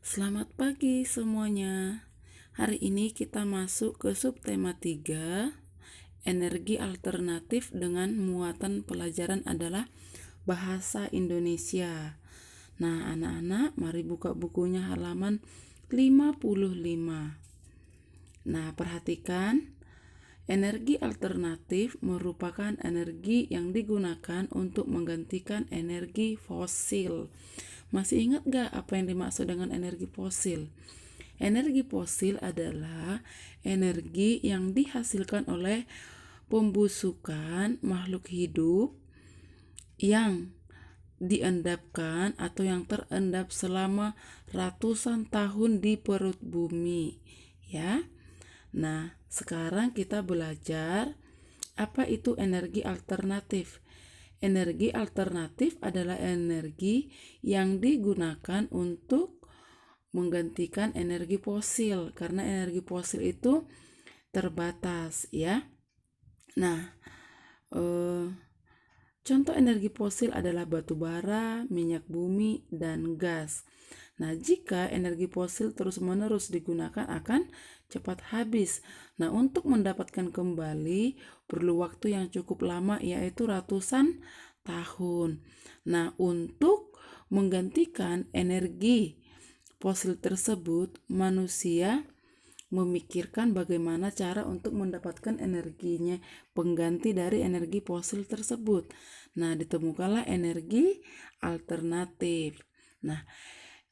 Selamat pagi semuanya. Hari ini kita masuk ke subtema 3, energi alternatif dengan muatan pelajaran adalah bahasa Indonesia. Nah, anak-anak, mari buka bukunya halaman 55. Nah, perhatikan, energi alternatif merupakan energi yang digunakan untuk menggantikan energi fosil. Masih ingat gak apa yang dimaksud dengan energi fosil? Energi fosil adalah energi yang dihasilkan oleh pembusukan makhluk hidup yang diendapkan atau yang terendap selama ratusan tahun di perut bumi, ya. Nah, sekarang kita belajar apa itu energi alternatif. Energi alternatif adalah energi yang digunakan untuk menggantikan energi fosil karena energi fosil itu terbatas, ya. Nah, contoh energi fosil adalah batu bara, minyak bumi, dan gas. Nah, jika energi fosil terus-menerus digunakan akan cepat habis. Nah, untuk mendapatkan kembali perlu waktu yang cukup lama, yaitu ratusan tahun. Nah, untuk menggantikan energi fosil tersebut, manusia memikirkan bagaimana cara untuk mendapatkan energinya, pengganti dari energi fosil tersebut. Nah, ditemukanlah energi alternatif. Nah,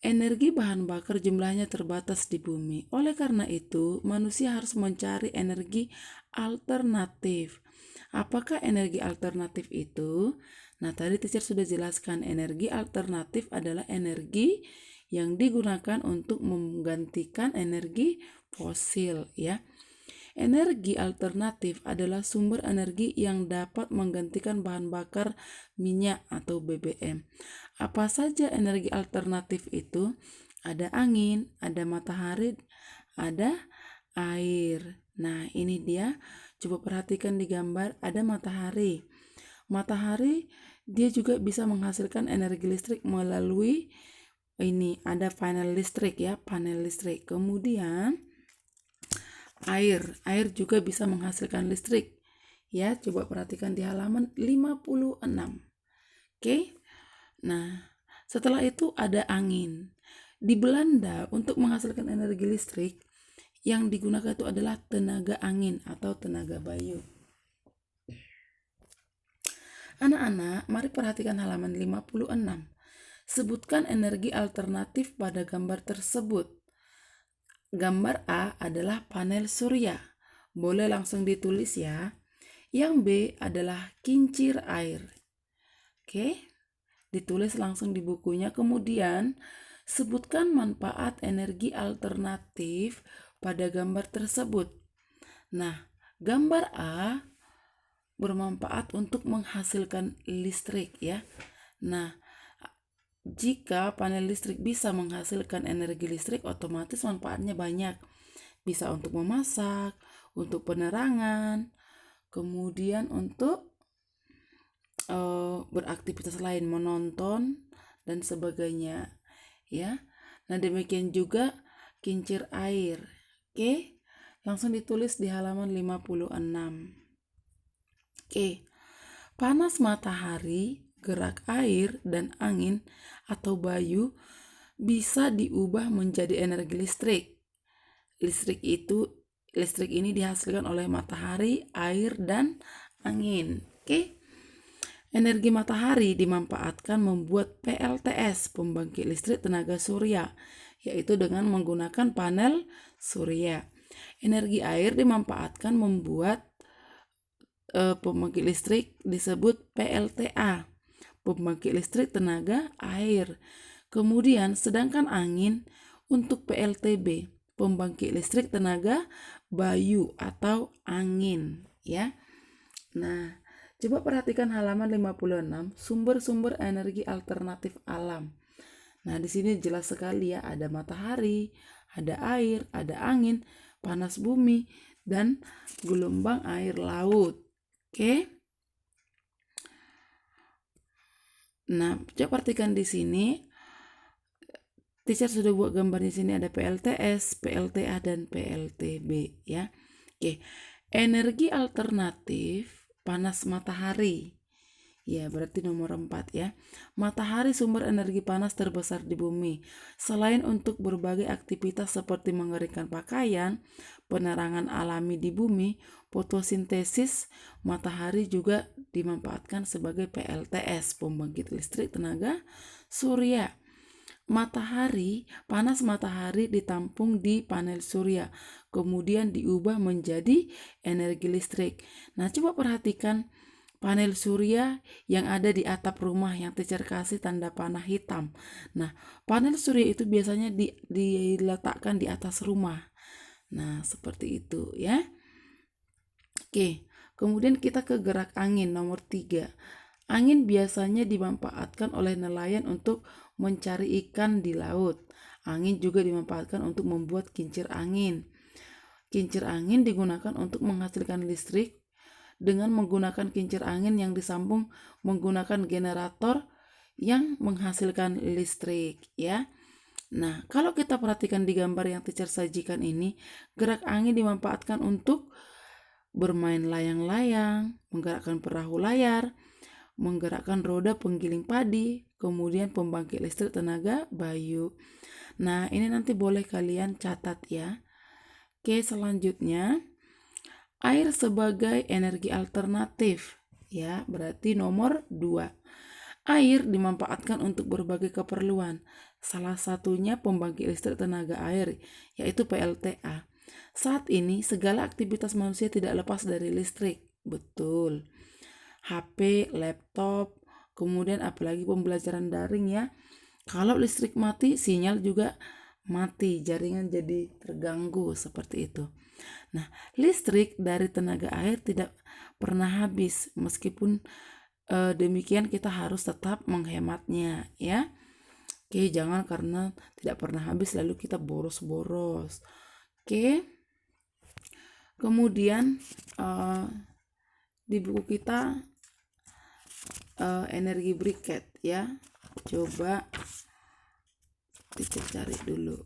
energi bahan bakar jumlahnya terbatas di bumi. Oleh karena itu, manusia harus mencari energi alternatif. Apakah energi alternatif itu? Nah, tadi teacher sudah jelaskan, energi alternatif adalah energi yang digunakan untuk menggantikan energi fosil, ya. Energi alternatif adalah sumber energi yang dapat menggantikan bahan bakar minyak atau BBM. Apa saja energi alternatif itu? Ada angin, ada matahari, ada air. Nah, ini dia. Coba perhatikan di gambar, ada matahari. Matahari dia juga bisa menghasilkan energi listrik melalui ini, ada panel listrik, ya, panel listrik. Kemudian air juga bisa menghasilkan listrik, ya. Coba perhatikan di halaman 56. Oke. Nah, setelah itu ada angin. Di Belanda untuk menghasilkan energi listrik yang digunakan itu adalah tenaga angin atau tenaga bayu. Anak-anak, mari perhatikan halaman 56. Sebutkan energi alternatif pada gambar tersebut. Gambar A adalah panel surya. Boleh langsung ditulis, ya. Yang B adalah kincir air. Oke, ditulis langsung di bukunya. Kemudian, sebutkan manfaat energi alternatif pada gambar tersebut. Nah, gambar A bermanfaat untuk menghasilkan listrik, ya. Nah, jika panel listrik bisa menghasilkan energi listrik, otomatis manfaatnya banyak. Bisa untuk memasak, untuk penerangan, kemudian untuk beraktivitas lain, menonton, dan sebagainya, ya. Nah, demikian juga kincir air. Oke, langsung ditulis di halaman 56. Oke, panas matahari, gerak air, dan angin atau bayu bisa diubah menjadi energi listrik. Listrik ini dihasilkan oleh matahari, air, dan angin. Oke. Energi matahari dimanfaatkan membuat PLTS, pembangkit listrik tenaga surya, yaitu dengan menggunakan panel surya. Energi air dimanfaatkan membuat pembangkit listrik disebut PLTA, pembangkit listrik tenaga air. Kemudian sedangkan angin untuk PLTB, pembangkit listrik tenaga bayu atau angin, ya. Nah, coba perhatikan halaman 56, sumber-sumber energi alternatif alam. Nah, di sini jelas sekali, ya, ada matahari, ada air, ada angin, panas bumi, dan gelombang air laut. Oke. Nah, coba perhatikan di sini. Teacher sudah buat gambarnya sini, ada PLTS, PLTA, dan PLTB ya. Oke, energi alternatif panas matahari. Ya, berarti nomor 4 ya. Matahari sumber energi panas terbesar di bumi. Selain untuk berbagai aktivitas seperti mengeringkan pakaian, penerangan alami di bumi, fotosintesis, matahari juga dimanfaatkan sebagai PLTS, pembangkit listrik tenaga surya. Panas matahari ditampung di panel surya, kemudian diubah menjadi energi listrik. Nah, coba perhatikan panel surya yang ada di atap rumah yang teacher kasih tanda panah hitam. Nah, panel surya itu biasanya diletakkan di atas rumah. Nah, seperti itu ya. Oke, kemudian kita ke gerak angin nomor 3. Angin biasanya dimanfaatkan oleh nelayan untuk mencari ikan di laut. Angin juga dimanfaatkan untuk membuat kincir angin. Kincir angin digunakan untuk menghasilkan listrik dengan menggunakan kincir angin yang disambung menggunakan generator yang menghasilkan listrik ya. Nah, kalau kita perhatikan di gambar yang teacher sajikan ini, gerak angin dimanfaatkan untuk bermain layang-layang, menggerakkan perahu layar, menggerakkan roda penggiling padi, kemudian pembangkit listrik tenaga bayu. Nah, ini nanti boleh kalian catat ya. Oke, selanjutnya air sebagai energi alternatif ya, berarti nomor 2. Air dimanfaatkan untuk berbagai keperluan. Salah satunya pembangkit listrik tenaga air, yaitu PLTA. Saat ini segala aktivitas manusia tidak lepas dari listrik. Betul. HP, laptop, kemudian apalagi pembelajaran daring ya. Kalau listrik mati, sinyal juga mati, jaringan jadi terganggu seperti itu. Nah, listrik dari tenaga air tidak pernah habis, meskipun demikian kita harus tetap menghematnya ya. Oke, jangan karena tidak pernah habis lalu kita boros-boros. Oke. Kemudian di buku kita energi briket ya. Coba kita cari dulu.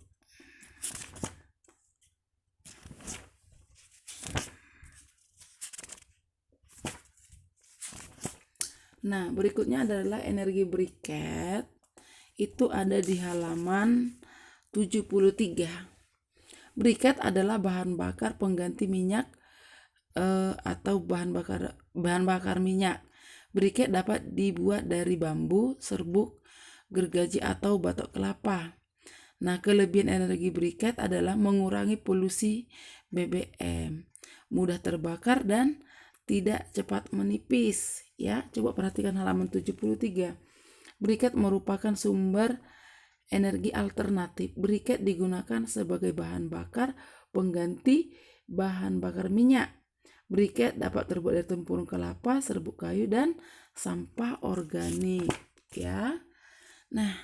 Nah, berikutnya adalah energi briket. Itu ada di halaman 73. Briket adalah bahan bakar pengganti minyak atau bahan bakar minyak. Briket dapat dibuat dari bambu, serbuk, gergaji atau batok kelapa. Nah, kelebihan energi briket adalah mengurangi polusi BBM, mudah terbakar dan tidak cepat menipis ya. Coba perhatikan halaman 73. Briket merupakan sumber energi alternatif. Briket digunakan sebagai bahan bakar pengganti bahan bakar minyak. Briket dapat terbuat dari tempurung kelapa, serbuk kayu, dan sampah organik ya. Nah,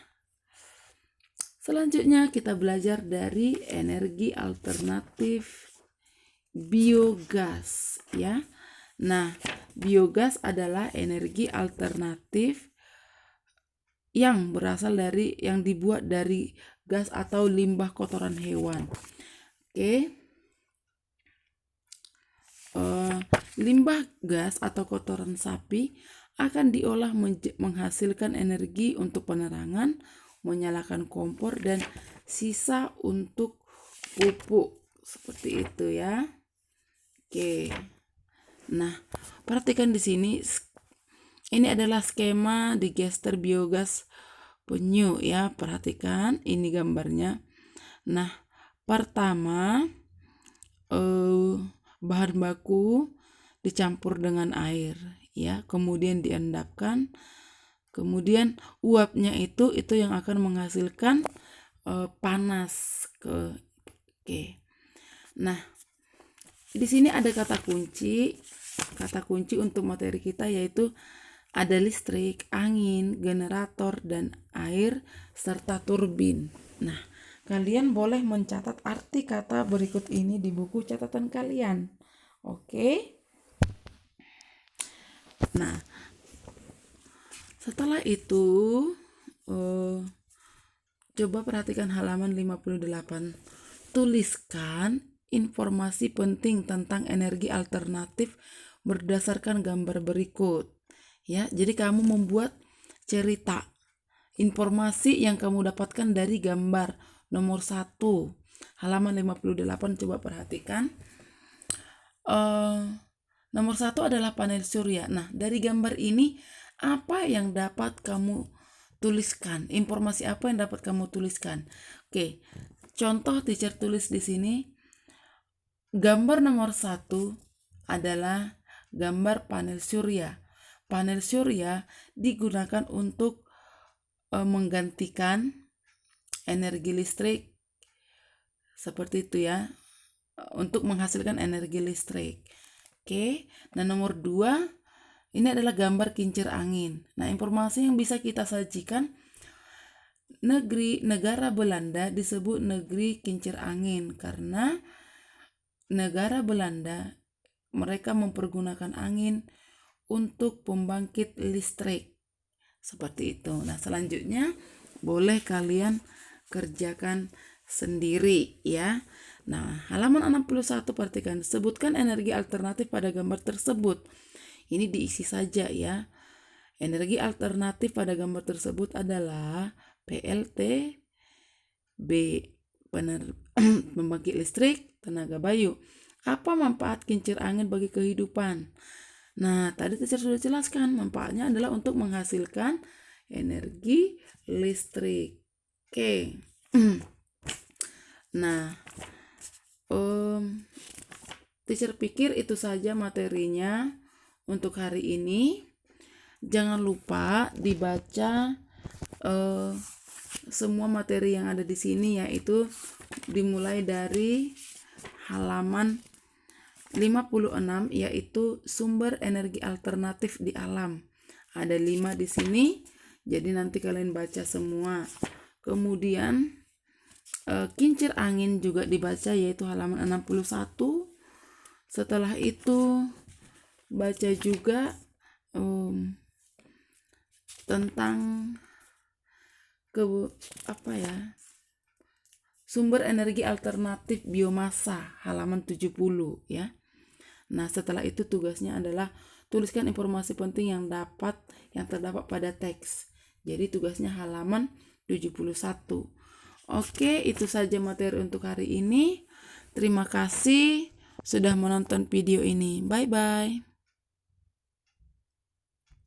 selanjutnya kita belajar dari energi alternatif biogas ya. Nah, biogas adalah energi alternatif yang dibuat dari gas atau limbah kotoran hewan. Oke. Limbah gas atau kotoran sapi akan diolah menghasilkan energi untuk penerangan, menyalakan kompor, dan sisa untuk pupuk. Seperti itu ya. Oke. Nah, perhatikan di sini. Ini adalah skema digester biogas penyu ya. Perhatikan ini gambarnya. Nah, pertama bahan baku dicampur dengan air ya, kemudian diendapkan, kemudian uapnya itu yang akan menghasilkan panas oke. Nah, di sini ada kata kunci untuk materi kita, yaitu ada listrik, angin, generator, dan air serta turbin. Nah, kalian boleh mencatat arti kata berikut ini di buku catatan kalian. Oke. Nah, setelah itu Coba perhatikan halaman 58. Tuliskan informasi penting tentang energi alternatif berdasarkan gambar berikut. Ya, jadi kamu membuat cerita informasi yang kamu dapatkan dari gambar nomor 1. Halaman 58, coba perhatikan. Nomor 1 adalah panel surya. Nah, dari gambar ini apa yang dapat kamu tuliskan? Informasi apa yang dapat kamu tuliskan? Oke, contoh teacher tulis di sini. Gambar nomor 1 adalah gambar panel surya. Panel surya digunakan untuk menggantikan energi listrik, seperti itu ya, untuk menghasilkan energi listrik. Oke, nah nomor 2 ini adalah gambar kincir angin. Nah, informasi yang bisa kita sajikan, negara Belanda disebut negeri kincir angin karena negara Belanda mereka mempergunakan angin untuk pembangkit listrik. Seperti itu. Nah, selanjutnya boleh kalian kerjakan sendiri ya. Nah, halaman 61 perhatikan, sebutkan energi alternatif pada gambar tersebut. Ini diisi saja ya. Energi alternatif pada gambar tersebut adalah PLT, B pembangkit listrik, tenaga bayu. Apa manfaat kincir angin bagi kehidupan? Nah, tadi teacher sudah jelaskan, manfaatnya adalah untuk menghasilkan energi listrik. Oke. Nah, teacher pikir itu saja materinya untuk hari ini. Jangan lupa dibaca semua materi yang ada di sini, yaitu dimulai dari halaman 56, yaitu sumber energi alternatif di alam. Ada 5 di sini, jadi nanti kalian baca semua. Kemudian kincir angin juga dibaca, yaitu halaman 61. Setelah itu baca juga tentang sumber energi alternatif biomasa, halaman 70 ya. Nah, setelah itu tugasnya adalah tuliskan informasi penting yang terdapat pada teks. Jadi tugasnya halaman 71. Oke, itu saja materi untuk hari ini. Terima kasih sudah menonton video ini. Bye-bye.